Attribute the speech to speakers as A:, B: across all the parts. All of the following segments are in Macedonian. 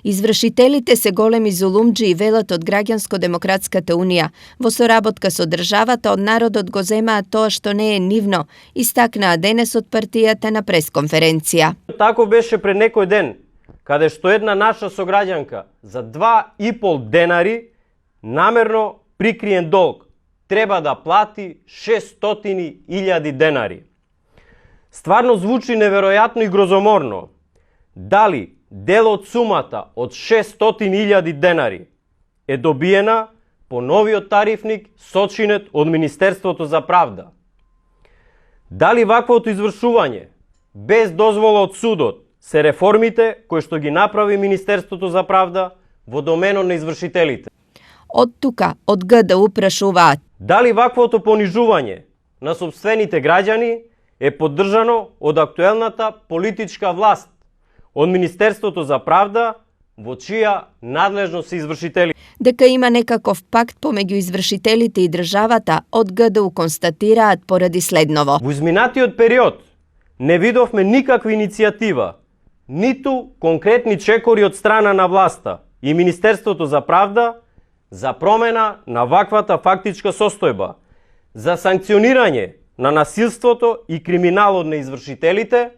A: Извршителите се големи зулумџи и велат од Граѓанско-демократската унија. Во соработка со државата од народот го земаат тоа што не е нивно, истакнаа денес од партијата на пресконференција.
B: Тако беше пред некој ден, каде што една наша сограѓанка за 2,5 денари намерно прикриен долг треба да плати 600.000 денари. Стварно звучи неверојатно и грозоморно. Дали дел од сумата од 600.000 денари е добиена по новиот тарифник сочинет од Министерството за правда? Дали ваквото извршување без дозвола од судот се реформите кои што ги направи Министерството за правда во доменот на извршителите?
A: Од тука, од ГДУ прашуваат.
B: Дали ваквото понижување на сопствените граѓани е поддржано од актуелната политичка власт, од Министерството за правда, во чија надлежност се извршители?
A: Дека има некаков пакт помеѓу извршителите и државата, од ГДУ констатираат поради следново.
B: Во изминатиот период не видовме никаква иницијатива, ниту конкретни чекори од страна на власта и Министерството за правда за промена на ваквата фактичка состојба, за санкционирање на насилството и криминалот на извршителите,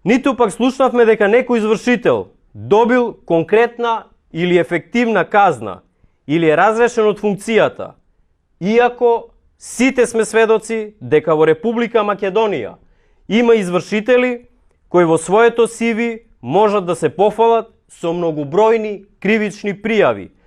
B: ниту пак слушнавме дека некој извршител добил конкретна или ефективна казна или е разрешен од функцијата, иако сите сме сведоци дека во Република Македонија има извршители кои во своето CV можат да се пофалат со многобројни кривични пријави